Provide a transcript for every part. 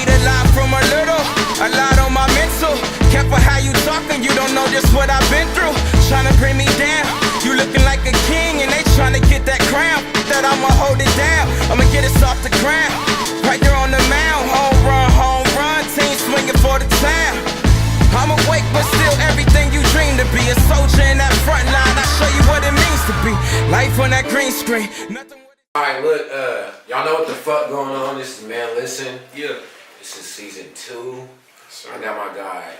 eat a lot from a little, a lot on my mental. Careful how you talking, you don't know just what I've been through. Tryna bring me down, you looking like a king, and they tryna get that crown. That I'ma hold it down, I'ma get us off the ground. Right there on the mound, home run, team swinging for the town. I'm awake, but still everything you dream to be. A soldier in that front line, I show you what it means to be. Life on that green screen. Alright, look, y'all know what the fuck going on. This is Man Listen. Yeah. This is season 2. Sir. I got my guy,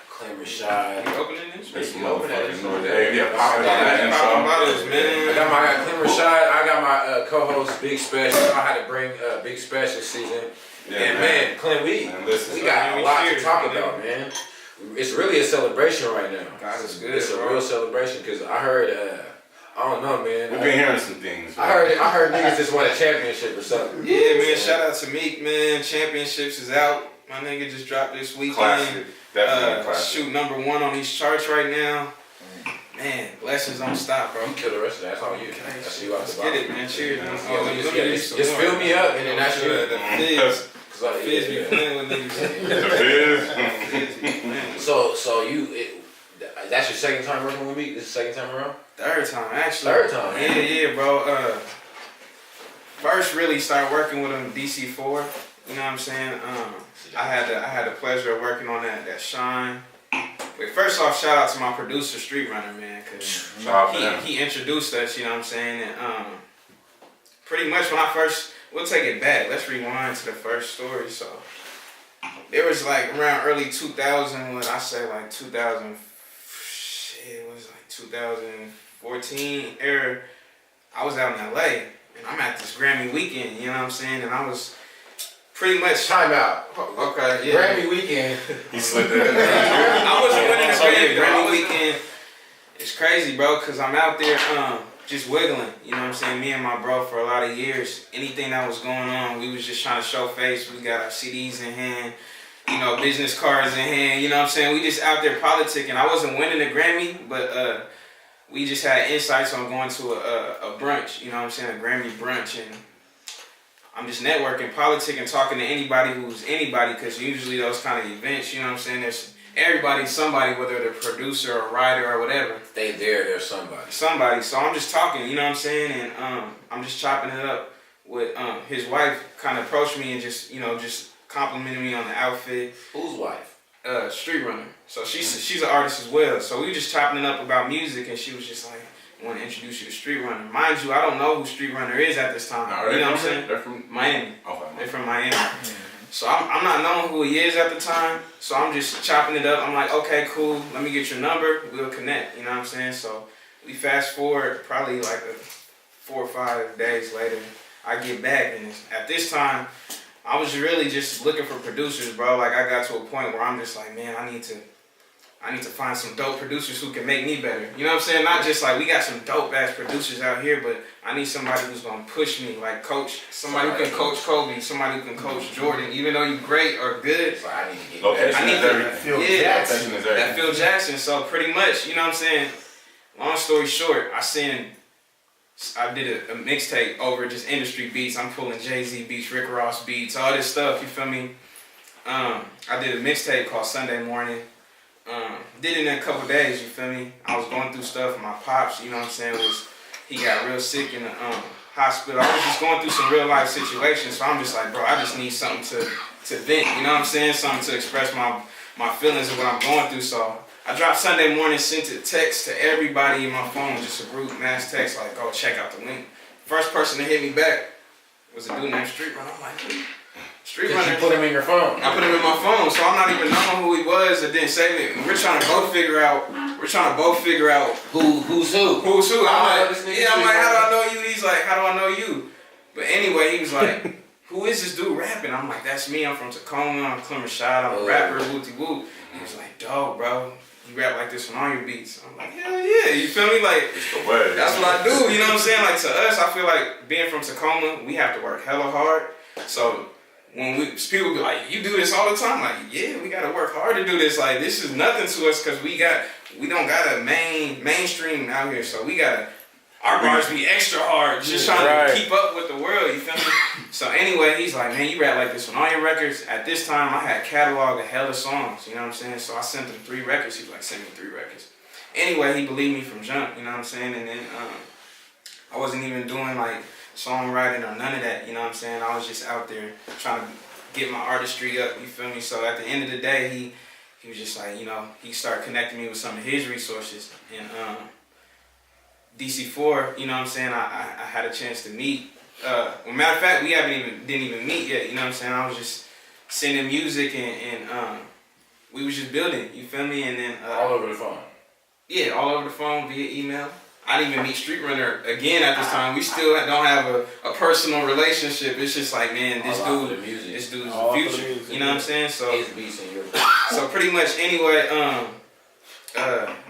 Clemm Rishad. You opening this? You opening this? Yeah, bottles, man. I got my guy Clemm Rishad. I got my co-host Big Spec. I had to bring Big Spec this season. Yeah, and man, Clemm, we got a lot to talk about, man. It's really a celebration right now. God is good. It's a real celebration because I heard, I don't know, man. We've been hearing some things. I heard niggas just won a championship or something. Yeah, man. Shout out to Meek, man. Championships is out. My nigga just dropped this weekend. Classic. Definitely classic. Shoot #1 on these charts right now. Man, blessings don't stop, bro. You kill the rest of that. That's all you. That's you out the Get it, man. Cheers. Just fill me up and then that's you. The fizz. Fizz be playing with niggas. So you, that's your second time working with me? This is the second time around? Third time, actually. Third time? Yeah, bro. First really started working with him DC4. You know what I'm saying? I had the pleasure of working on that Shine. But first off, shout out to my producer, Street Runner, man, because he introduced us, you know what I'm saying? And pretty much when I first, we'll take it back. Let's rewind to the first story. So it was like around early 2000, what I say, like 2000, it was like 2014 era. I was out in LA and I'm at this Grammy weekend, you know what I'm saying? And I was pretty much time out. Okay, yeah. Grammy weekend. He slipped it in. I wasn't winning the Grammy weekend. It's crazy, bro, because I'm out there just wiggling. You know what I'm saying? Me and my bro for a lot of years. Anything that was going on, we was just trying to show face. We got our CDs in hand, you know, business cards in hand. You know what I'm saying? We just out there politicking. I wasn't winning the Grammy, but we just had insights on going to a brunch. You know what I'm saying? A Grammy brunch. And I'm just networking, politicking, talking to anybody who's anybody, because usually those kind of events, you know what I'm saying, there's everybody, somebody, whether they're a producer or a writer or whatever. They're somebody. Somebody. So I'm just talking, you know what I'm saying, and I'm just chopping it up with his wife. Kind of approached me and just complimented me on the outfit. Whose wife? Street Runner. So she's an artist as well. So we were just chopping it up about music, and she was just like, I want to introduce you to Street Runner. Mind you, I don't know who Street Runner is at this time. No, you know what I'm saying? They're from Miami. Okay. They're from Miami. So I'm not knowing who he is at the time. So I'm just chopping it up. I'm like, okay, cool. Let me get your number. We'll connect. You know what I'm saying? So we fast forward probably like 4 or 5 days later. I get back, and at this time, I was really just looking for producers, bro. Like I got to a point where I'm just like, man, I need to find some dope producers who can make me better. You know what I'm saying? Not just like, we got some dope ass producers out here, but I need somebody who's gonna push me, like coach, somebody who can coach Kobe, somebody who can coach Jordan, even though you great or good. So I need to get location I need is everything. Jackson. Everything. That Phil Jackson. So pretty much, you know what I'm saying? Long story short, I did a mixtape over just industry beats. I'm pulling Jay-Z beats, Rick Ross beats, all this stuff, you feel me? I did a mixtape called Sunday Morning. Did it in a couple days, you feel me? I was going through stuff. My pops, you know what I'm saying, he got real sick in the hospital. I was just going through some real life situations, so I'm just like, bro, I just need something to vent, you know what I'm saying? Something to express my feelings of what I'm going through. So I dropped Sunday Morning, sent a text to everybody in my phone, just a group mass text, like, go check out the link. First person to hit me back was a dude named Street Runner. I'm like, dude. Street Runner. You put him in your phone. I put him in my phone, so I'm not even knowing who he was. It didn't save it. We're trying to both figure out. Who's who. Who's who? I'm like, how do I know you? He's like, how do I know you? But anyway, he was like, who is this dude rapping? I'm like, that's me. I'm from Tacoma. I'm Clemm Rishad. I'm a rapper. Wooty woo. He was like, dog, bro, you rap like this on all your beats. I'm like, hell yeah. You feel me? Like, that's what I do. You know what I'm saying? Like, to us, I feel like being from Tacoma, we have to work hella hard. So when people be like, you do this all the time, like, yeah, we gotta work hard to do this. Like, this is nothing to us because we don't got a mainstream out here. So we gotta our bars be extra hard, just trying to keep up with the world, you feel me? So anyway, he's like, man, you rap like this on all your records. At this time, I had cataloged a hell of songs, you know what I'm saying? So I sent him 3 records. He was like, send me 3 records. Anyway, he believed me from jump, you know what I'm saying? And then I wasn't even doing like songwriting or none of that, you know what I'm saying? I was just out there trying to get my artistry up, you feel me? So at the end of the day, he was just like, you know, he started connecting me with some of his resources. And DC4, you know what I'm saying, I had a chance to meet. Well, matter of fact, we didn't even meet yet, you know what I'm saying? I was just sending music and we was just building, you feel me? And then all over the phone. Yeah, all over the phone, via email. I didn't even meet Street Runner again at this time. We still don't have a personal relationship. It's just like, man, this dude's the future. You know what I'm saying? So pretty much anyway,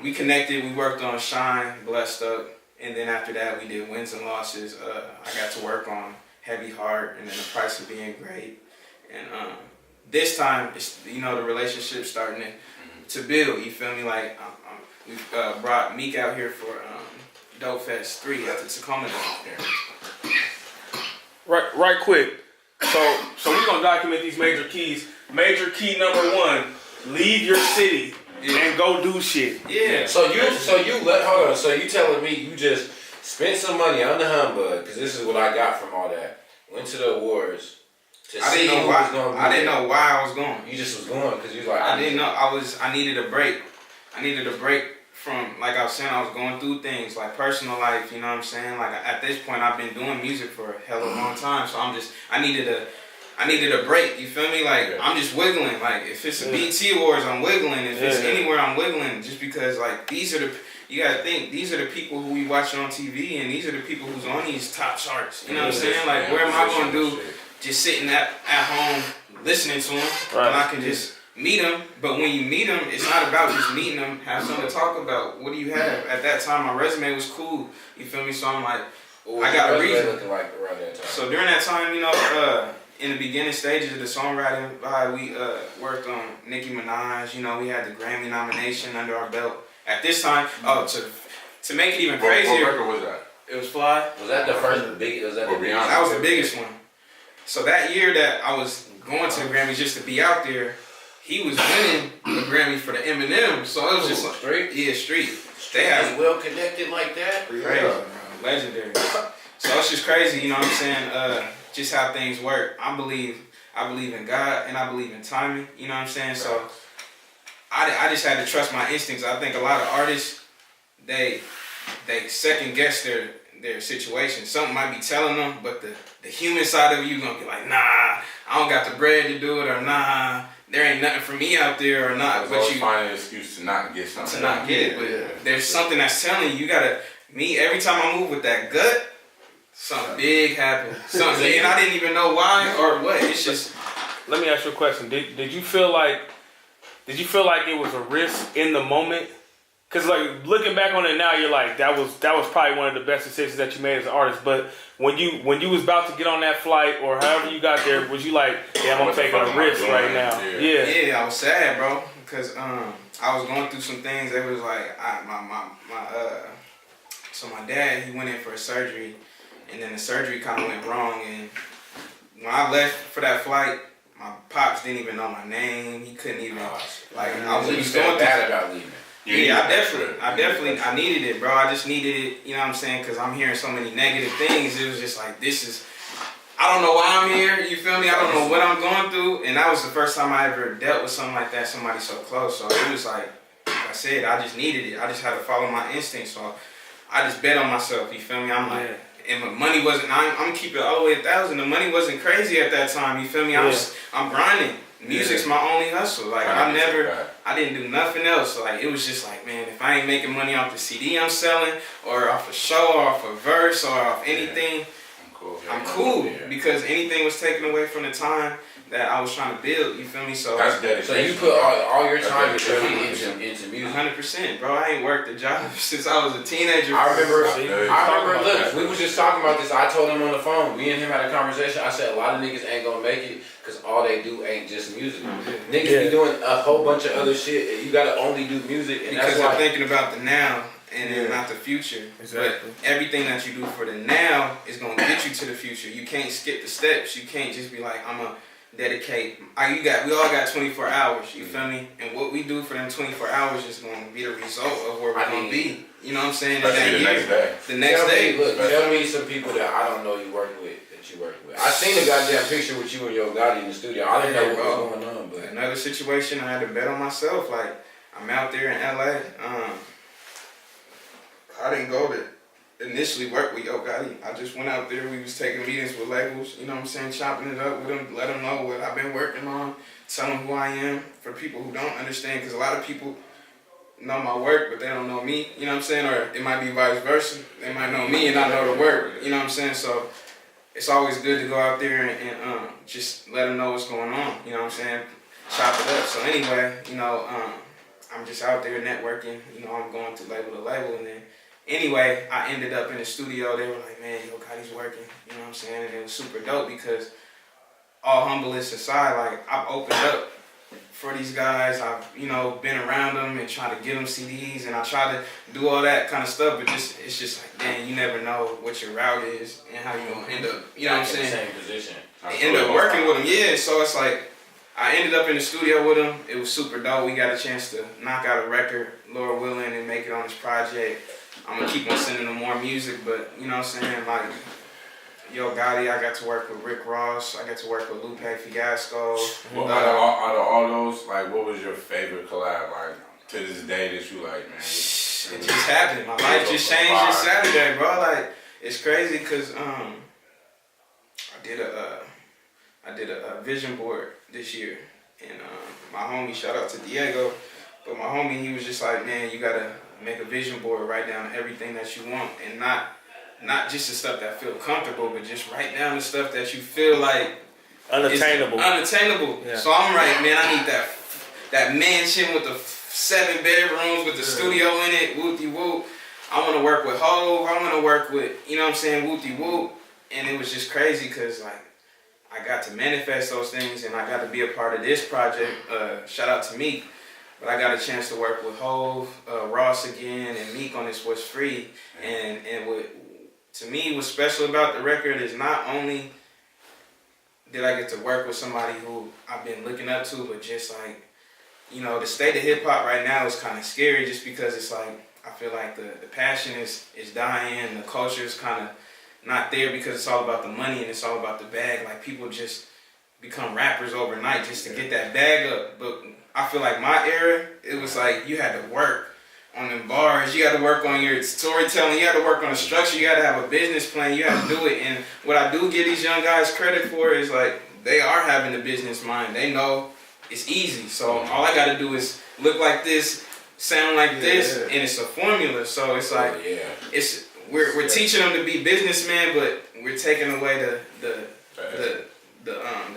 we connected, we worked on Shine, Blessed Up, and then after that we did Wins and Losses. I got to work on Heavy Heart and then The Price of Being Great. And this time, it's, you know, the relationship's starting to build, you feel me? Like, we brought Meek out here for Dope Fest 3 at the Tacoma Dome. Right quick. So we're gonna document these major keys. Major key number 1, leave your city and go do shit. Yeah. So you telling me you just spent some money on the humbug, because this is what I got from all that. Went to the awards. I didn't know why I was going. You just was going because you was like, I didn't know. I needed a break. I needed a break from, like I was saying, I was going through things like personal life, you know what I'm saying? Like at this point I've been doing music for a hell of a long time, so I needed a break, you feel me? Like I'm just wiggling. Like if it's a BT Awards, I'm wiggling. If it's anywhere, I'm wiggling, just because like you gotta think, these are the people who we watch on TV, and these are the people who's on these top charts, you know what I'm saying? Like where am I gonna do just sitting at home listening to them when I can just meet them? But when you meet them, it's not about just meeting them. Have something to talk about. What do you have? At that time, my resume was cool. You feel me? So I'm like, I got a reason. Looking like around that time? So during that time, you know, in the beginning stages of the songwriting, we worked on Nicki Minaj. You know, we had the Grammy nomination under our belt. At this time, to make it even crazier. What record was that? It was Fly. Was that the first big? Was that the biggest? That was the biggest one. So that year that I was going to the Grammys just to be out there, he was winning the Grammy for the Eminem, so it was just like Street. Yeah, Street. They have well connected like that. Crazy, bro. Legendary. So it's just crazy, you know what I'm saying? Just how things work. I believe in God and I believe in timing. You know what I'm saying? So I just had to trust my instincts. I think a lot of artists they second guess their situation. Something might be telling them, but the human side of you gonna be like, nah, I don't got the bread to do it, or nah, there ain't nothing for me out there, or not. But you find an excuse to not get something. To not get it, but there's something that's telling you. You gotta. Me, every time I move with that gut, something big happened. Something, and I didn't even know why or what. It's just. Let me ask you a question. Did you feel like it was a risk in the moment? Cause like looking back on it now, you're like that was probably one of the best decisions that you made as an artist. But when you was about to get on that flight or however you got there, was you like, yeah, I'm taking a risk right now? Yeah, I was sad, bro, because I was going through some things. It was like so my dad, he went in for a surgery, and then the surgery kind of went wrong. And when I left for that flight, my pops didn't even know my name. He couldn't even I was going bad about leaving. Yeah, I definitely needed it, bro. I just needed it, you know what I'm saying? Because I'm hearing so many negative things. It was just like, I don't know why I'm here, you feel me? I don't know what I'm going through. And that was the first time I ever dealt with something like that, somebody so close. So it was like I said, I just needed it. I just had to follow my instincts. So I just bet on myself, you feel me? I'm like, and my money wasn't, I'm keeping it all the way 1,000. The money wasn't crazy at that time, you feel me? I'm grinding. Music's my only hustle. Like I didn't do nothing else. Like it was just like, man, if I ain't making money off the CD I'm selling, or off a show, or off a verse, or off anything, I'm cool. Because anything was taken away from the time that I was trying to build. You feel me? So that's dedication. So you put all your time into music. 100%, bro. I ain't worked a job since I was a teenager. I remember. Look, we was just talking about this. I told him on the phone. Me and him had a conversation. I said a lot of niggas ain't gonna make it because all they do ain't just music. Niggas be doing a whole bunch of other shit. And you gotta only do music. And because I'm thinking about the now. and not the future. Exactly. But everything that you do for the now is gonna get you to the future. You can't skip the steps. You can't just be like, I'm gonna dedicate. We all got 24 hours. You feel me? And what we do for them 24 hours is gonna be the result of where we're gonna be. You know what I'm saying? Especially the next day. The next day. Look, tell me some people that I don't know you work with. I seen a goddamn picture with you and Yo Gotti in the studio. I didn't know what was going on, but another situation, I had to bet on myself. Like, I'm out there in LA. I didn't go to initially work with Yo Gotti. I just went out there. We was taking meetings with labels. You know what I'm saying? Chopping it up with them, let them know what I've been working on, tell them who I am. For people who don't understand, because a lot of people know my work, but they don't know me. You know what I'm saying? Or it might be vice versa. They might know me and not know the work. You know what I'm saying? So it's always good to go out there and just let them know what's going on. You know what I'm saying? Chop it up. So anyway, you know, I'm just out there networking. You know, I'm going through label to label, and then anyway, I ended up in the studio. They were like, man, Yo Gotti's working. You know what I'm saying? And it was super dope because all humbleness aside, like, I've opened up for these guys. I've, you know, been around them and try to give them CDs, and I try to do all that kind of stuff, but it's just like, dang, you never know what your route is and how you're going to end up, you know what I'm saying? Same position. End up working with them, yeah. So it's like, I ended up in the studio with them. It was super dope. We got a chance to knock out a record, Lord willing, and make it on this project. I'm going to keep on sending them more music, but, you know what I'm saying, like, Yo Gotti, I got to work with Rick Ross. I got to work with Lupe Fiasco. Well, out of all those, like, what was your favorite collab? Like, to this day that you like, man? It just happened. My life just changed this Saturday, bro. Like, it's crazy because I did a vision board this year, and my homie, shout out to Diego, but my homie, he was just like, man, you gotta make a vision board, write down everything that you want, and not just the stuff that feel comfortable, but just write down the stuff that you feel like unattainable. Yeah. So I'm right, man, I need that mansion with the 7 bedrooms with the studio in it, whoop-de-whoop. I want to work with Hov. I want to work with, you know what I'm saying, whoop-de-whoop. And it was just crazy because, like, I got to manifest those things, and I got to be a part of this project. Shout out to Meek. But I got a chance to work with Hov, Ross again, and Meek on this What's Free. And what, to me, what's special about the record is not only did I get to work with somebody who I've been looking up to, but just like, you know, the state of hip hop right now is kind of scary just because it's like, I feel like the passion is dying, the culture is kind of not there because it's all about the money and it's all about the bag. Like, people just become rappers overnight just to get that bag up. But I feel like my era, it was like you had to work on them bars, you had to work on your storytelling, you had to work on the structure, you had to have a business plan, you had to do it. And what I do give these young guys credit for is, like, they are having a business mind. They know it's easy. So all I got to do is look like this, sound like this, and it's a formula. So it's like, it's we're teaching them to be businessmen, but we're taking away the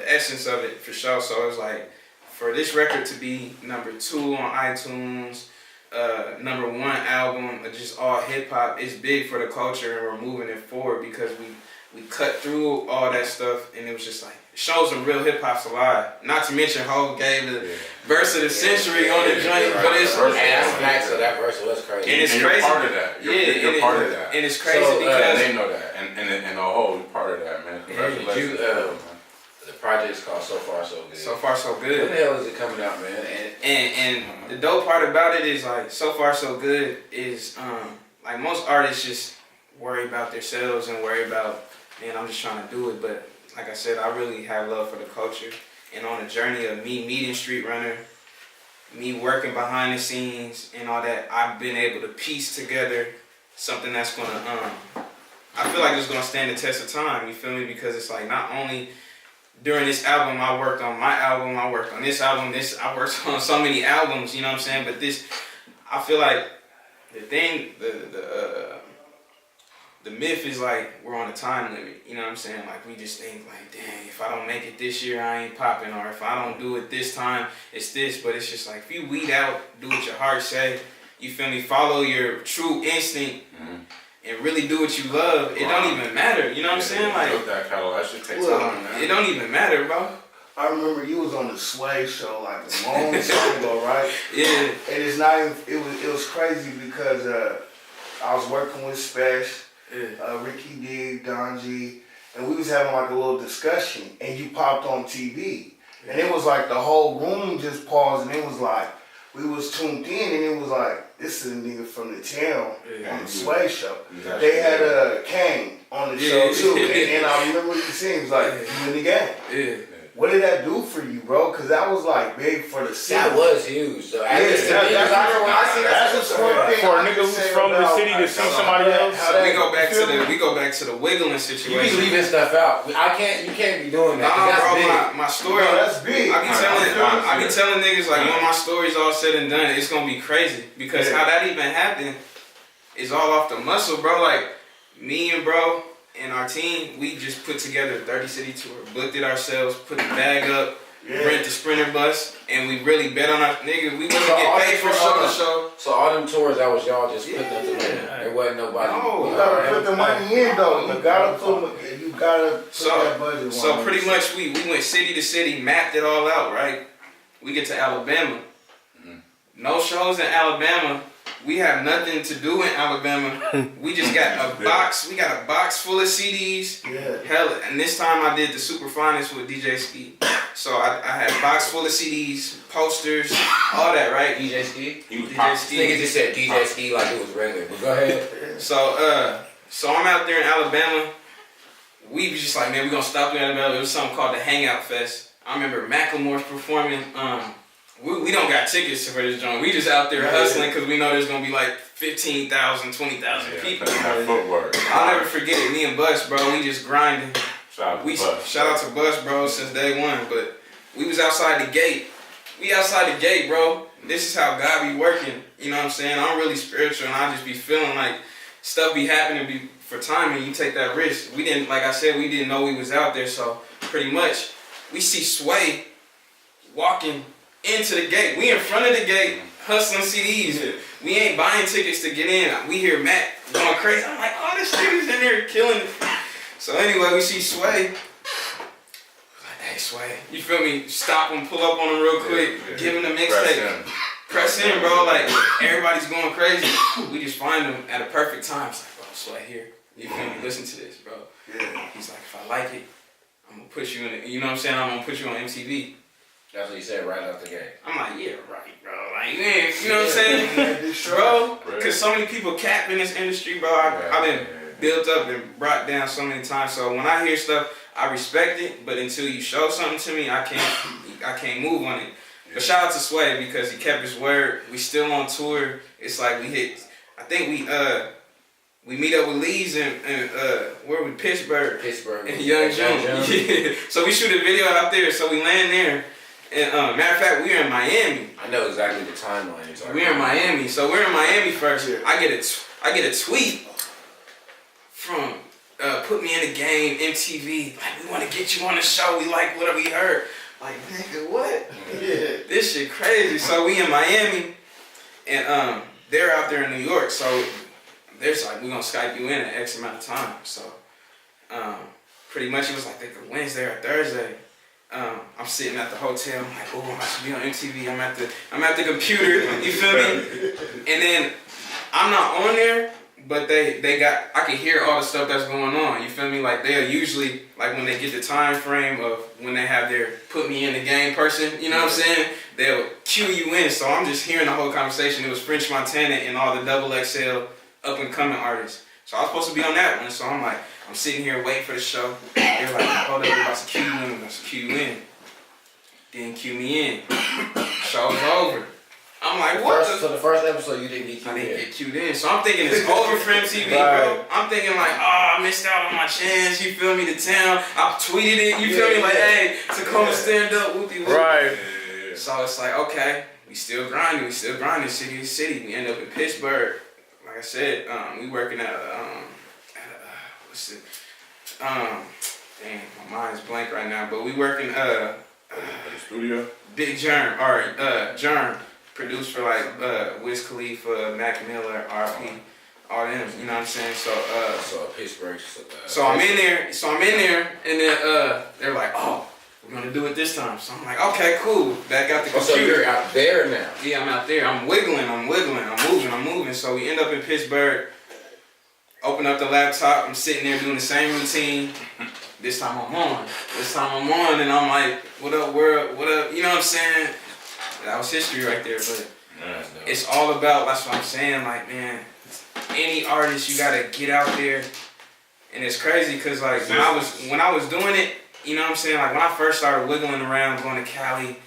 essence of it for sure. So it's like, for this record to be number 2 on iTunes, number 1 album, just all hip hop, is big for the culture, and we're moving it forward because we cut through all that stuff, and it was just like, it shows them real hip hop's alive. Not to mention Hov gave the verse of the century on the joint, but it's that verse was crazy. And it's and crazy. You're part of that. You're part of that. And it's crazy because they know that, and the whole part of that, man. Congratulations. The project's called So Far So Good. So Far So Good. When the hell is it coming out, man? And the dope part about it is, like, So Far So Good is like, most artists just worry about themselves and worry about, man, I'm just trying to do it. But like I said, I really have love for the culture, and on the journey of me meeting Street Runner, me working behind the scenes and all that, I've been able to piece together something that's gonna I feel like it's gonna stand the test of time. You feel me? Because it's like, not only during this album, I worked on my album, I worked on this album, I worked on so many albums, you know what I'm saying? But this, I feel like the thing, the myth is like, we're on a time limit, you know what I'm saying? Like, we just think like, dang, if I don't make it this year, I ain't popping, or if I don't do it this time, it's this. But it's just like, if you weed out, do what your heart say, you feel me, follow your true instinct, and really do what you love, it don't even matter, you know what I'm saying? Like, that catalog, that should take time, man. It don't even matter, bro. I remember you was on the Sway show like a long time ago, right? Yeah. And it's not even, it was crazy because I was working with Spesh, Ricky D, Don G, and we was having like a little discussion, and you popped on TV, and it was like the whole room just paused, and it was like we was tuned in, and it was like this is a nigga from the town on the Sway show. They had a Kane on the show too, and I remember what you saying. He was like, "You in the game?" What did that do for you, bro? Because that was like big for the city. That was huge. So that's a smart thing. For a nigga who's from the city to see somebody else. We go back to the wiggling situation. You be leaving stuff out. You can't be doing that. Nah, that's bro, big. my story. No, that's big. I be telling niggas like when my story's all said and done, it's gonna be crazy because how that even happened is all off the muscle, bro. Like me and bro and our team, we just put together a 30 city tour, booked it ourselves, put the bag up, rent the Sprinter bus, and we really bet on our nigga. We wouldn't get paid for show to show. So all them tours, that was y'all just putting up the money. There wasn't nobody. No, you gotta put the money in though. You gotta put that budget. So pretty much we went city to city, mapped it all out, right? We get to Alabama. No shows in Alabama. We have nothing to do in Alabama. We just got a box. We got a box full of CDs. Hell, and this time I did the Super Finest with DJ Ski. So I had a box full of CDs, posters, all that, right? DJ Ski? DJ Ski. Nigga just said DJ Ski like it was regular. But go ahead. So I'm out there in Alabama. We was just like, man, we gonna stop in Alabama. It was something called the Hangout Fest. I remember Macklemore's performing. We don't got tickets for this joint. We just out there hustling because we know there's going to be like 15,000, 20,000 people. I'll never forget it. Me and Bus, bro, we just grinding. Shout out to Bus, bro, since day one. But we was outside the gate. We outside the gate, bro. This is how God be working. You know what I'm saying? I'm really spiritual and I just be feeling like stuff be happening for timing. You take that risk. We didn't, like I said, we didn't know we was out there. So pretty much we see Sway walking into the gate. We in front of the gate hustling CDs. We ain't buying tickets to get in. We hear Matt going crazy. I'm like, oh, this nigga's in there killing it. So anyway, we see Sway. Like, hey, Sway. You feel me? Stop him, pull up on him real quick, give him the mixtape. Press in, bro. Like, everybody's going crazy. We just find him at a perfect time. It's like, bro, Sway here. You feel me? Listen to this, bro. He's like, if I like it, I'm going to put you in it. You know what I'm saying? I'm going to put you on MTV. That's what he said right out the gate. I'm like, yeah, right, bro. Like, man, you know what I'm saying? Bro, because so many people cap in this industry, bro. I've been built up and brought down so many times. So when I hear stuff, I respect it. But until you show something to me, I can't move on it. But shout out to Sway because he kept his word. We still on tour. It's like we hit. I think we meet up with Lee's and where we Pittsburgh and Young June. Yeah. So we shoot a video out there. So we land there. And matter of fact, we're in Miami. I know exactly the timeline. We're in Miami, so we're in Miami first. I get a tweet from Put Me in the Game, MTV. Like, we want to get you on the show. We like what we heard. Like, nigga, what? This shit crazy. So we in Miami, and they're out there in New York. So they're like, we're gonna Skype you in at X amount of time. So pretty much it was like a Wednesday or Thursday. I'm sitting at the hotel. I'm like, oh, I should be on MTV. I'm at the computer. You feel me? And then I'm not on there, but they got. I can hear all the stuff that's going on. You feel me? Like they'll usually like when they get the time frame of when they have their Put Me in the Game person. You know what I'm saying? They'll cue you in. So I'm just hearing the whole conversation. It was French Montana and all the XXL up and coming artists. So I was supposed to be on that one. So I'm like. I'm sitting here waiting for the show. They're like, hold up, we're about to cue you in. We're about to cue you in. Didn't cue me in. Show's over. I'm like, what? So the first episode you didn't get cued in? I didn't get cued in. So I'm thinking it's over for MTV, bro. I'm thinking like, oh, I missed out on my chance. You feel me? The town. I tweeted it. You feel me? Like, hey, Tacoma stand up. Whoopie whoop. Right. So it's like, okay, we still grinding city to city. We end up in Pittsburgh. Like I said, we working at dang, my mind's blank right now, but we working the studio? Big Germ, Germ, produced for like Wiz Khalifa, Mac Miller, RP, all them, you know what I'm saying? So Pittsburgh. So I'm in there, and then they're like, oh, we're gonna do it this time. So I'm like, okay, cool. That got the computer. So you're out there now? Yeah, I'm out there. I'm wiggling, I'm moving. So we end up in Pittsburgh. Open up the laptop. I'm sitting there doing the same routine. This time I'm on, and I'm like, what up, world? What up? You know what I'm saying? That was history right there, but it's all about, that's what I'm saying, like, man, any artist, you gotta get out there. And it's crazy because, like, when I was doing it, you know what I'm saying, like, when I first started wiggling around, going to Cali,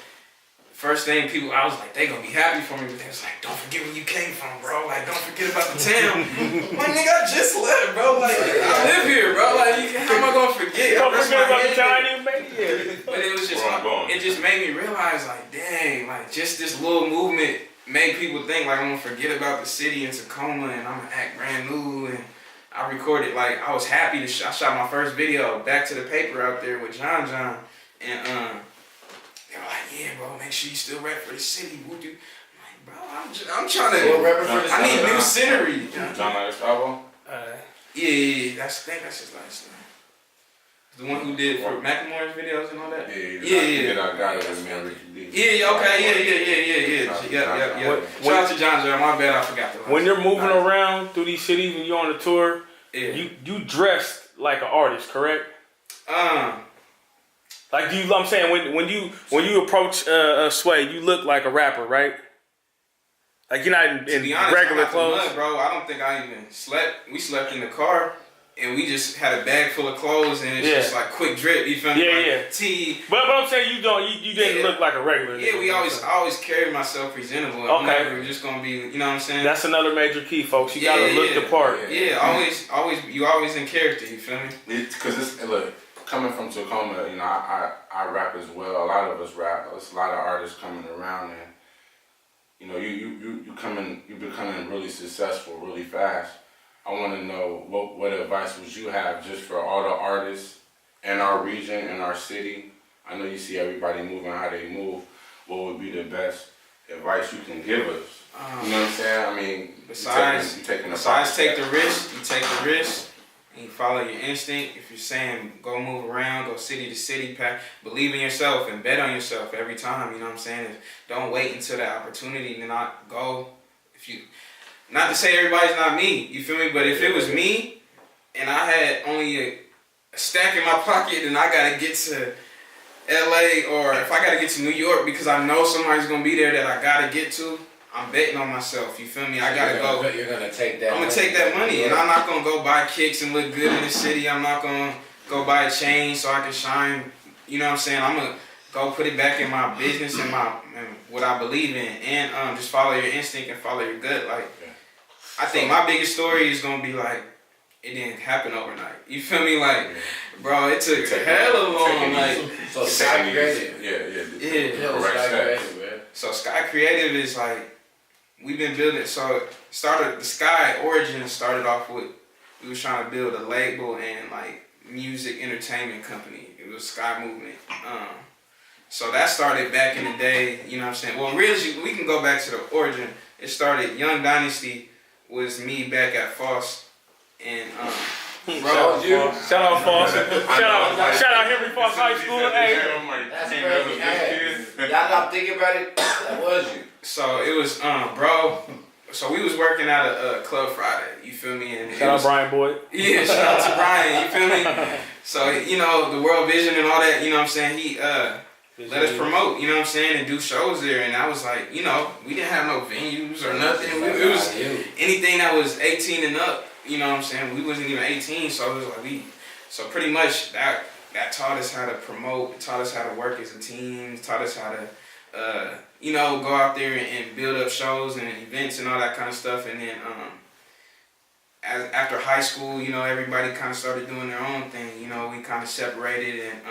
first thing people, I was like, they gonna be happy for me, but they was like, don't forget where you came from, bro. Like, don't forget about the town. My nigga, I just left, bro. Like, I live here, bro. Like, how am I gonna forget? Don't forget about the town I didn't make it. But it was just, it just made me realize, like, dang, like, just this little movement made people think, like, I'm gonna forget about the city in Tacoma and I'm gonna act brand new. And I recorded, like, I was happy I shot my first video, Back to the Paper, out there with John. And, they were like, yeah, bro, make sure you still rap for the city. Would you? I'm like, bro, I'm trying to. I need new scenery. John Gustavo? Yeah, I think that's his last name. The one who did for Macklemore's videos and all that? Yeah. I got it with me and Ricky D. Yeah, okay, yeah. Shout out to John. My bad, I forgot the last. When you're moving around through these cities and you're on the tour, you dressed like an artist, correct? Like, I'm saying, when you approach Sway, you look like a rapper, right? Like, you're not in regular clothes. Bro, I don't think I even slept. We slept in the car, and we just had a bag full of clothes, and it's just like quick drip. You feel me? Yeah. Tea. But I'm saying you didn't look like a regular. Yeah, I always carry myself presentable. Okay. I'm never just gonna be, you know what I'm saying? That's another major key, folks. You gotta look the part. Yeah, always in character. You feel me? Because look. Coming from Tacoma, you know, I rap as well. A lot of us rap. There's a lot of artists coming around, and you know, you're becoming really successful really fast. I want to know what advice would you have just for all the artists in our region, in our city? I know you see everybody moving how they move. What would be the best advice you can give us? You know what I'm saying? I mean, besides take the risk, you take the risk. And you follow your instinct. If you're saying go move around, go city to city, believe in yourself and bet on yourself every time. You know what I'm saying? Don't wait until that opportunity to not go. Not to say everybody's not me, you feel me? But if it was me and I had only a stack in my pocket and I gotta get to LA, or if I gotta get to New York because I know somebody's gonna be there that I gotta get to, I'm betting on myself, you feel me? I gotta go. You're gonna take that. I'm gonna take that money, and I'm not gonna go buy kicks and look good in the city. I'm not gonna go buy a chain so I can shine. You know what I'm saying? I'm gonna go put it back in my business and what I believe in, and just follow your instinct and follow your gut. Like, I think my biggest story is gonna be like, it didn't happen overnight. You feel me? Like, bro, it took hella long. Like, so Sky Creative. So Sky Creative is like, we've been building. So the Sky origin started off with, we was trying to build a label and like music entertainment company. It was Sky Movement. So that started back in the day. You know what I'm saying? Well, really, we can go back to the origin. It started. Young Dynasty was me back at Foss. And bro, shout out Foss. Shout out Henry Foss High School. Hey, that's crazy. Y'all not thinking about it. That was you. So it was, bro. So we was working at a Club Friday. You feel me? And shout out Brian Boyd. Yeah, shout out to Brian. You feel me? So you know the World Vision and all that. You know what I'm saying? He let us promote. You know what I'm saying? And do shows there. And I was like, you know, we didn't have no venues or nothing. It was anything that was 18 and up. You know what I'm saying? We wasn't even 18, so it was like so pretty much that taught us how to promote, taught us how to work as a team, taught us how to, you know, go out there and build up shows and events and all that kind of stuff. And then after high school, you know, everybody kind of started doing their own thing. You know, we kind of separated, and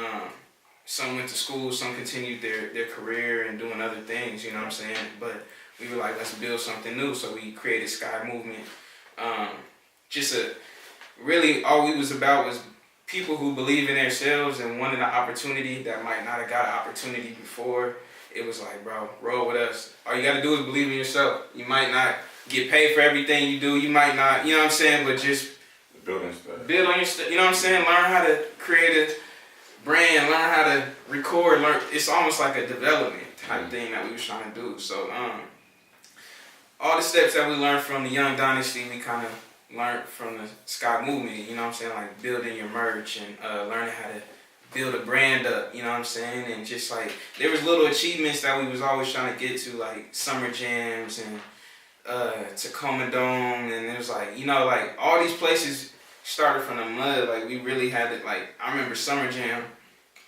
some went to school, some continued their career and doing other things, you know what I'm saying? But we were like, let's build something new, so we created Sky Movement. Really all we was about was people who believe in themselves and wanted an opportunity that might not have got an opportunity before. It was like, bro, roll with us. All you gotta do is believe in yourself. You might not get paid for everything you do. You might not, you know what I'm saying? But just build on your stuff. You know what I'm saying? Learn how to create a brand. Learn how to record. It's almost like a development type thing that we was trying to do. So all the steps that we learned from the Young Dynasty, we kind of learned from the Sky movement, you know what I'm saying? Like building your merch and learning how to build a brand up, you know what I'm saying? And just like, there was little achievements that we was always trying to get to, like summer jams and Tacoma Dome, and it was like, you know, like all these places started from the mud. Like we really had to, like, I remember summer jam,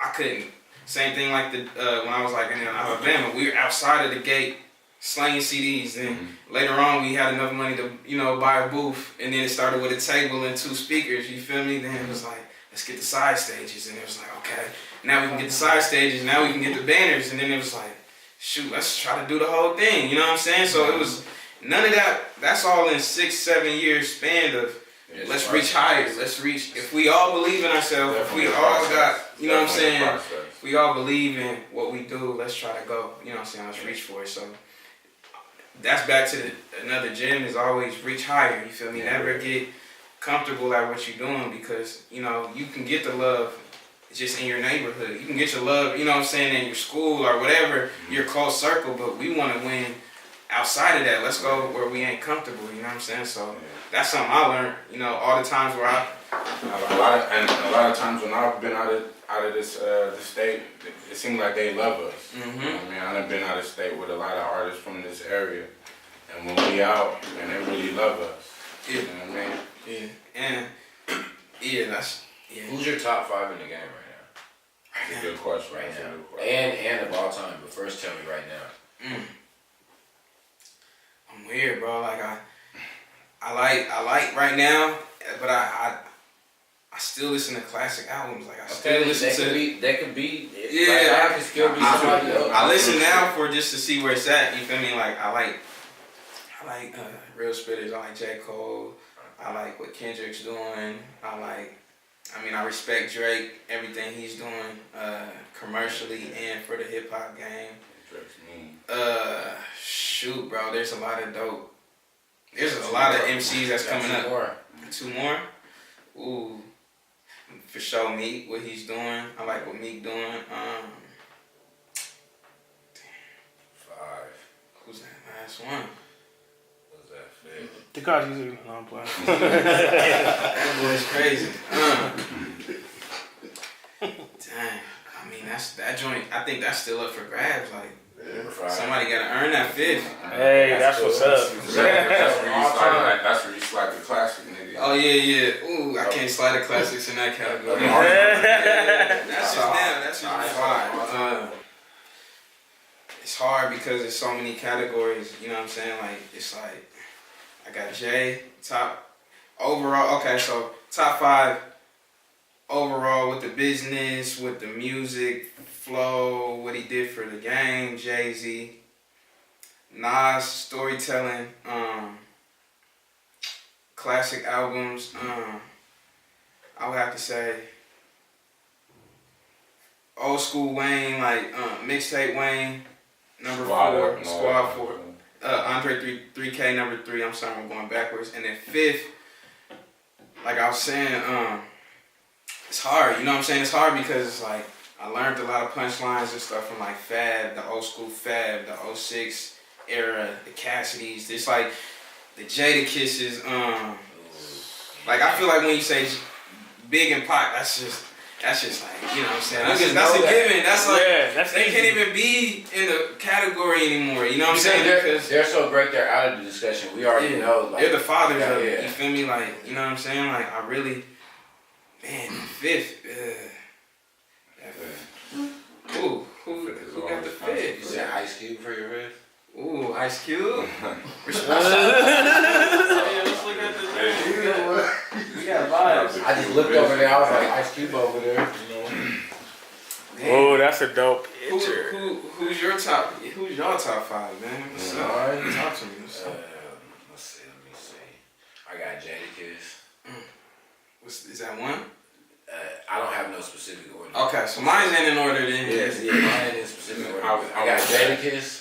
I couldn't. Same thing like the when I was like in Alabama, we were outside of the gate slanging CDs. Then later on, we had enough money to, you know, buy a booth, and then it started with a table and 2 speakers. You feel me? Then it was like, let's get the side stages, and it was like, okay, now we can get the side stages. Now we can get the banners, and then it was like, shoot, let's try to do the whole thing. You know what I'm saying? So it was none of that. That's all in 6-7 years span of. Let's reach higher. Let's reach. If we all believe in ourselves, if we all got, you know what I'm saying, if we all believe in what we do, let's try to go. You know what I'm saying? Let's reach for it. So that's back to another gym is always reach higher. You feel me? Never get comfortable at what you're doing, because, you know, you can get the love just in your neighborhood. You can get your love, you know what I'm saying, in your school or whatever, your close circle, but we want to win outside of that. Let's go where we ain't comfortable, you know what I'm saying? So that's something I learned, you know, all the times where a lot of times when I've been out of this state, it seems like they love us. You know what I mean, I've been out of state with a lot of artists from this area, and when we out, and they really love us. You know what I mean? Yeah, and that's Who's your top 5 in the game right now? That's a good question. Right now, and of all time. But first, tell me right now. I'm weird, bro. Like I like right now, but I still listen to classic albums. Like I still listen to. That could be. Yeah, I could still be somebody else. I listen now for just to see where it's at. You feel me? Like I like real spitters. I like J. Cole. I like what Kendrick's doing. I respect Drake, everything he's doing commercially and for the hip hop game. Drake's mean. Shoot, bro, there's a lot of dope. There's a lot of MCs that's coming up. 2 more? Ooh. For sure, Meek, what he's doing. I like what Meek doing. 5. Who's that last one? What's that? The guys usually I'm playing. That boy's crazy. Dang. I mean, that's that joint. I think that's still up for grabs. Like, somebody gotta earn that 5th. Hey, that's what's up. That's where you slide the classic, nigga. Oh yeah. Ooh, I can't slide the classics in that category. That's just now. That's just fine. It's hard because there's so many categories. You know what I'm saying? Like, it's like I got Jay top overall. Okay, so top 5 overall with the business, with the music, flow, what he did for the game. Jay-Z, Nas, storytelling, classic albums. I would have to say old school Wayne, like mixtape Wayne, number 4, Squad 4. Andre 3K number 3. I'm sorry, I'm going backwards. And then 5th, like I was saying, it's hard. You know what I'm saying? It's hard because it's like I learned a lot of punchlines and stuff from like Fab, the old school Fab, the 06 era, the Cassidys. It's like the Jada Kisses. Like I feel like when you say Big and Pac, that's just like, you know what I'm saying? That's a given. That's like, they can't even be in the category anymore. You know what I'm saying? Because they're so great, they're out of the discussion. We already know. Like, they're the fathers of it. You feel me? Like, you know what I'm saying? Like, I really, man, 5th. Who got the 5th? You said Ice Cube for your 5th? Ooh, Ice Cube. Let's look at this. We got vibes. I just looked over there. I was like, Ice Cube over there. Oh, that's a dope picture. Who's your top 5, man? What's up? Talk to me. What's up? Let's see. I got Jadakiss. Is that one? I don't have no specific order. Okay, so mine's in order then. Yes, mine in specific order. I got Jadakiss.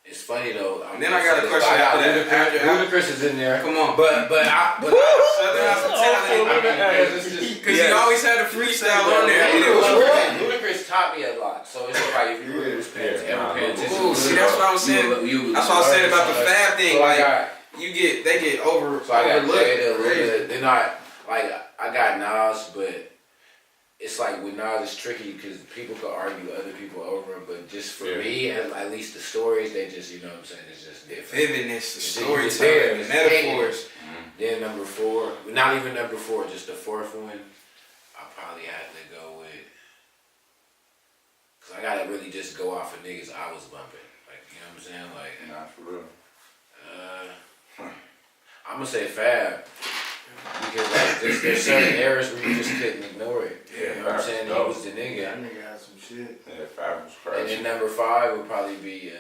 It's funny though. Then I got a question after that. Ludacris is in there. Come on. But Southern hospitality. Because he always had a freestyle on there. And it was working. Ludacris taught me a lot. So it's like if you really was paying attention. Ooh, see, that's what I was saying. That's what I was saying about the fab thing. So like, they get over. So I got Jada. They're not like I got Nas, but it's like with Nas, it's tricky because people could argue other people over him, but just for me, at least the stories, they just, you know what I'm saying, it's just different. Vividness, the storytelling, the metaphors. Then number 4, not even number 4, just the 4th one, I probably had to go with, because I gotta really just go off of niggas I was bumping. Like, you know what I'm saying? Like, Nah, for real. I'm gonna say Fab. Because like, there's certain eras where you just couldn't ignore it. Yeah, you know what I'm saying? He was the nigga. That nigga had some shit. Yeah, Fab was crazy. And then number 5 would probably be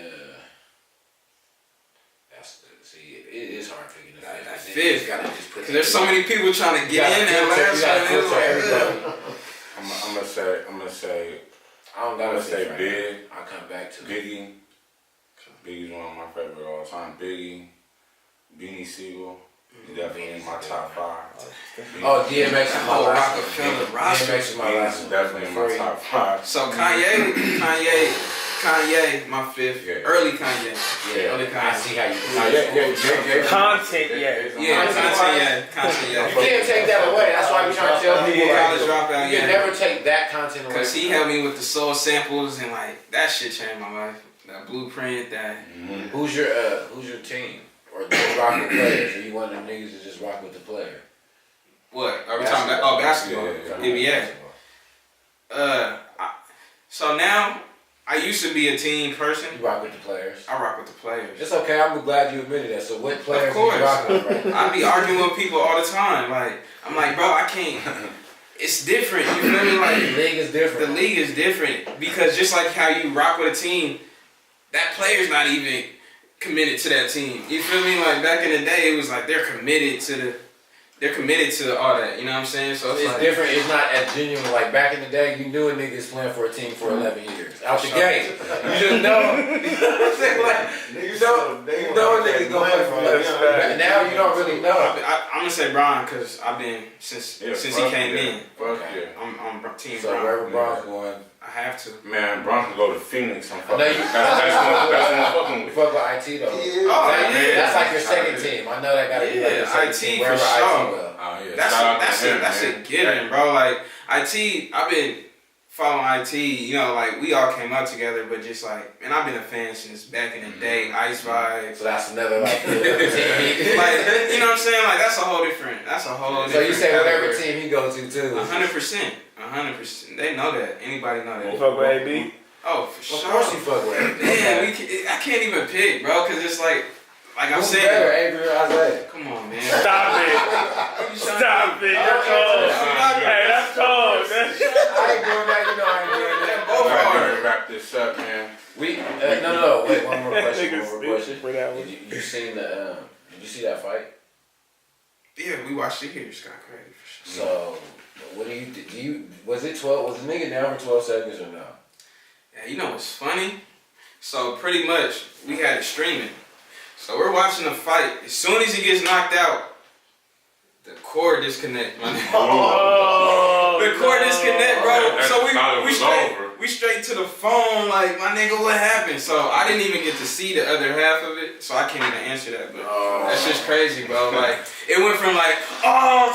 it is hard picking the fifth. That fifth. Cause there's so many people trying to get in there last year. I'm gonna say I don't gotta say Big. I'll come back to Biggie. Biggie's one of my favorite all time. Biggie, Beanie Siegel. Definitely in my top 5. Oh, DMX is my last one. DMX is my last one. Definitely in my top 5. So Kanye, my 5th. Yeah. Early Kanye. Yeah. Early Kanye. I see how you Content, Content. You can't take that away. That's why we trying to tell people. College dropout. You can never take that content away. Cause he helped me with the soul samples and like that shit changed my life. That blueprint, that. Who's your team? Or do you rock with players? Or you one of them niggas that just rock with the player? What? Are we talking about? Oh, basketball. NBA. So now, I used to be a team person. You rock with the players. I rock with the players. It's okay. I'm glad you admitted that. So what players do you rock with right now? I be arguing with people all the time. Like, I'm like, bro, I can't. It's different. You feel me? Like, the league is different. The league is different because just like how you rock with a team, that player's not even committed to that team. You feel me? Like back in the day, it was like they're committed to all that. You know what I'm saying? So it's like, different. It's not as genuine. Like back in the day, you knew a nigga's playing for a team for 11 years. Out the gate, you just know. You know what I'm saying? Like you know a nigga's gonna play for 11 years. Now you don't really know. I'm gonna say Bron because I've been since he came in. Okay. I'm team so Bron. wherever Bron's going. I have to. Man, Bron can go to Phoenix. I'm fucking. That's fucking. We fuck with IT though. That's like your second team. I know that gotta be like your second team. For sure. IT That's a given, bro. Like IT, I've been following IT. You know, like we all came up together, but just like, man, I've been a fan since back in the day. Ice Vibe. So that's another like team. Like, you know what I'm saying? Like that's a whole different. So you say whatever team he goes to too. 100%. 100%. They know that. Anybody know that? You fuck with AB? Oh, for sure. Of course you fuck with AB. Man, I can't even pick, bro, because it's like I'm who's saying. Better, AB or Isaiah? Come on, man. Stop it. Stop it. You're cold. Hey, that's cold. I ain't doing that. You know I ain't doing that. Both are. Wrap this up, man. No. Wait, one more question. You seen the? Did you see that fight? Yeah, we watched it here. Scott Crazy for sure. So, what do you? Was it 12? Was the nigga down for 12 seconds or no? Yeah, you know what's funny? So pretty much we had it streaming. So we're watching the fight. As soon as he gets knocked out, the cord disconnect, man. The cord disconnect, bro. So we straight to the phone, like, my nigga, what happened? So I didn't even get to see the other half of it, so I can't even answer that. But that's just crazy, bro. Like, it went from like, oh,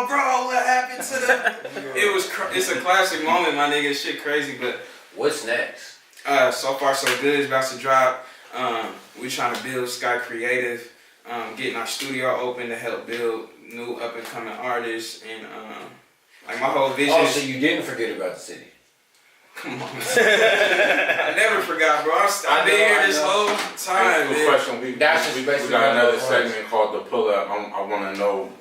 bro, what happened to the? It's a classic moment, my nigga. Shit crazy, but what's next? So far so good. It's about to drop. We trying to build Sky Creative, getting our studio open to help build new up and coming artists, and like my whole vision. Oh, so you didn't forget about the city? Come on, I never forgot, bro. I've been here this whole time, man. Question. We got another segment called the pull up. I want to know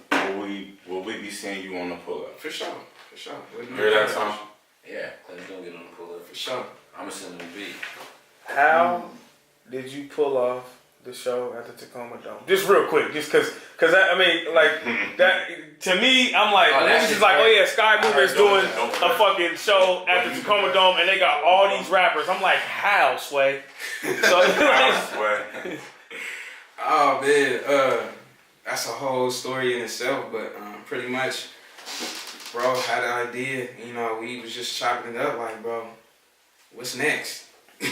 will we be seeing you on the pull up? For sure. Hear that song? Yeah, Clem's gonna get on the pull up for sure. I'm gonna send him a beat. How did you pull off the show at the Tacoma Dome? Just real quick, just cause I mean, like that to me, I'm like, niggas is like, oh yeah, Sky Movement's doing a fucking show at the Tacoma Dome, and they got all these rappers. I'm like, how, Sway? So, oh man, that's a whole story in itself, but pretty much bro had an idea. You know, we was just chopping it up like, bro, what's next?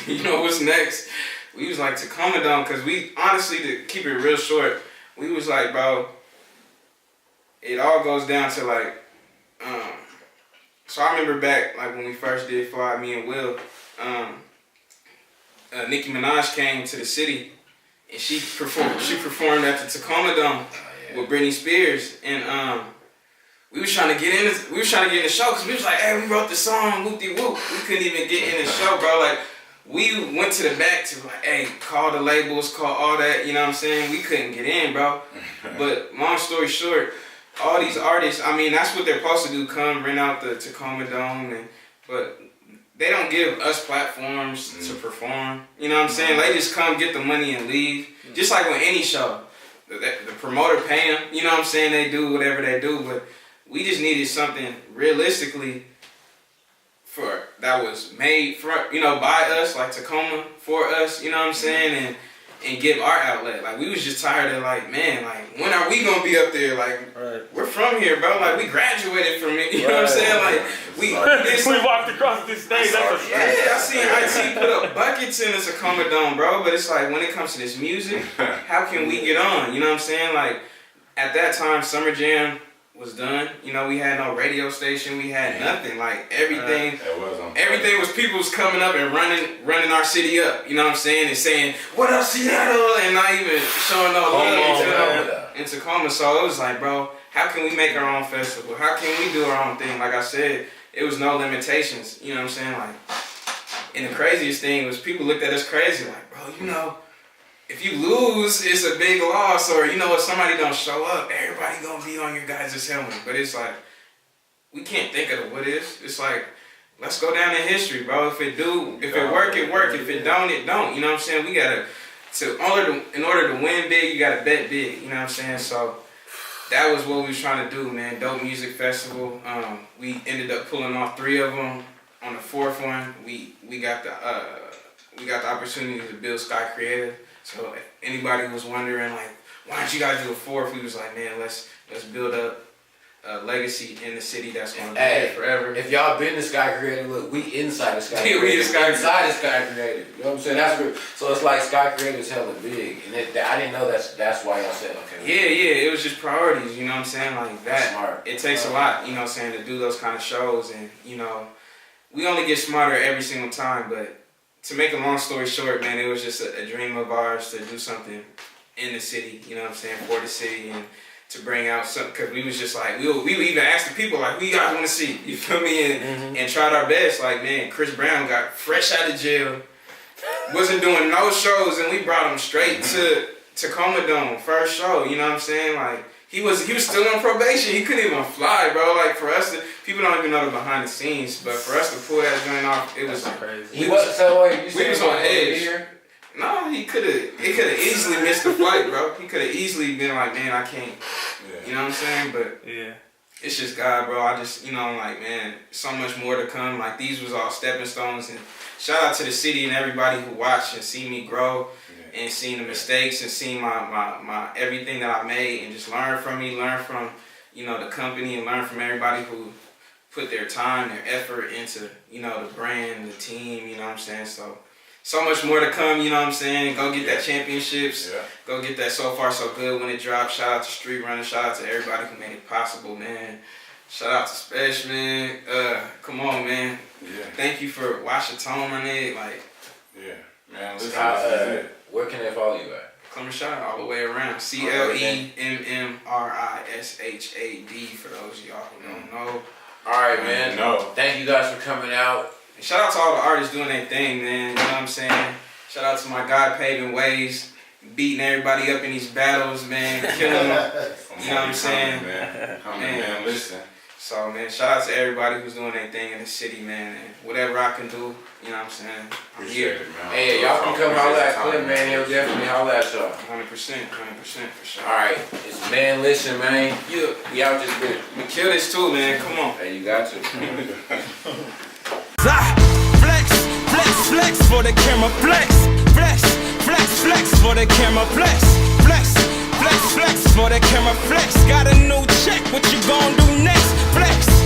You know, what's next? We was like Tacoma Dome, because we, honestly, to keep it real short, we was like, bro, it all goes down to like, so I remember back, like when we first did Fly, me and Will, Nicki Minaj came to the city, and she performed at the Tacoma Dome with Britney Spears, and we was trying to get in the show, because we was like, hey, we wrote the song, whoop-de-whoop. We couldn't even get in the show, bro. Like, we went to the back to like, hey, call the labels, call all that, you know what I'm saying? We couldn't get in, bro. But long story short, all these artists, I mean, that's what they're supposed to do, come rent out the Tacoma Dome, but they don't give us platforms to perform, you know what I'm saying? They just come get the money and leave, just like on any show. The promoter pay them, you know what I'm saying? They do whatever they do, but we just needed something realistically that was made for, you know, by us, like Tacoma, for us, you know what I'm saying, and give our outlet. Like, we was just tired of like, man, like, when are we gonna be up there? Like, we're from here, bro. Like, we graduated from it, you know what I'm saying? Like, we walked across this stage. I seen IT put up buckets in the Tacoma Dome, bro. But it's like, when it comes to this music, how can we get on? You know what I'm saying? Like, at that time, Summer Jam was done. You know, we had no radio station. We had nothing. Like, everything was people was coming up and running our city up. You know what I'm saying? And saying, what up, Seattle? And not even showing no love in Tacoma. So it was like, bro, how can we make our own festival? How can we do our own thing? Like I said, it was no limitations. You know what I'm saying? Like, and the craziest thing was people looked at us crazy. Like, bro, you know, if you lose, it's a big loss, or, you know, if somebody don't show up, everybody gonna be on your guys' helmet. But it's like, we can't think of the what ifs. It's like, let's go down in history, bro. If it work, it work. If it don't, it don't. You know what I'm saying? We gotta, in order to win big, you gotta bet big. You know what I'm saying? So that was what we was trying to do, man. Dope Music Festival. We ended up pulling off 3 of them. On the 4th one, we got the opportunity to build Sky Creative. So if anybody was wondering, like, why don't you guys do a 4th? We was like, man, let's build up a legacy in the city that's gonna be here forever. If y'all been to Sky Creative, look, we inside the Sky Creative. We inside the Sky Creative. You know what I'm saying? That's where, so it's like Sky Creative is hella big, and I didn't know that's why y'all said okay. Yeah, it was just priorities. You know what I'm saying? Like that. Smart. It takes a lot. You know what I'm saying, to do those kind of shows, and you know, we only get smarter every single time, but. To make a long story short, man, it was just a dream of ours to do something in the city, you know what I'm saying, for the city, and to bring out something, because we was just like, we would even ask the people, like, who you guys want to see, you feel me, and tried our best. Like, man, Chris Brown got fresh out of jail, wasn't doing no shows, and we brought him straight to Tacoma Dome, first show, you know what I'm saying, like, he was still on probation. He couldn't even fly, bro. Like, for us to, people don't even know the behind the scenes, but for us to pull that joint off, it was crazy. He wasn't so way. We was on edge. No, he could have easily missed the flight, bro. He could have easily been like, man, I can't. Yeah. You know what I'm saying? But yeah, it's just God, bro. I just, you know, I'm like, man, so much more to come. Like, these was all stepping stones, and shout out to the city and everybody who watched and see me grow. And seeing the mistakes and seeing my everything that I made, and just learn from me, learn from, you know, the company, and learn from everybody who put their time, their effort into, you know, the brand, the team, you know what I'm saying? So much more to come, you know what I'm saying? Go get that championships. Yeah. Go get that So Far So Good when it drops. Shout out to Street Runner. Shout out to everybody who made it possible, man. Shout out to Special, man. Come on, man. Yeah. Thank you for Watchyatone, my nigga. Like, yeah, man. Listen, where can they follow you at? Clemm Rishad, all the way around. CLEMMRISHAD for those of y'all who don't know. Alright, man. Thank you guys for coming out. And shout out to all the artists doing their thing, man. You know what I'm saying? Shout out to my guy Paving Ways, beating everybody up in these battles, man. Killing them. You know what I'm saying? Man, listen. So, man, shout out to everybody who's doing their thing in the city, man. And whatever I can do, you know what I'm saying? I'm here. It, man. Hey, y'all can come holler at Clemm, man. He'll definitely holler at y'all. 100% for sure. Alright, it's Man Listen, man. Yeah. We out this bitch. We kill this too, man. Come on. Hey, you got to. Flex for the camera, flex for the camera, flex for the camera, flex. Got a new check, what you gon' do next? Flex.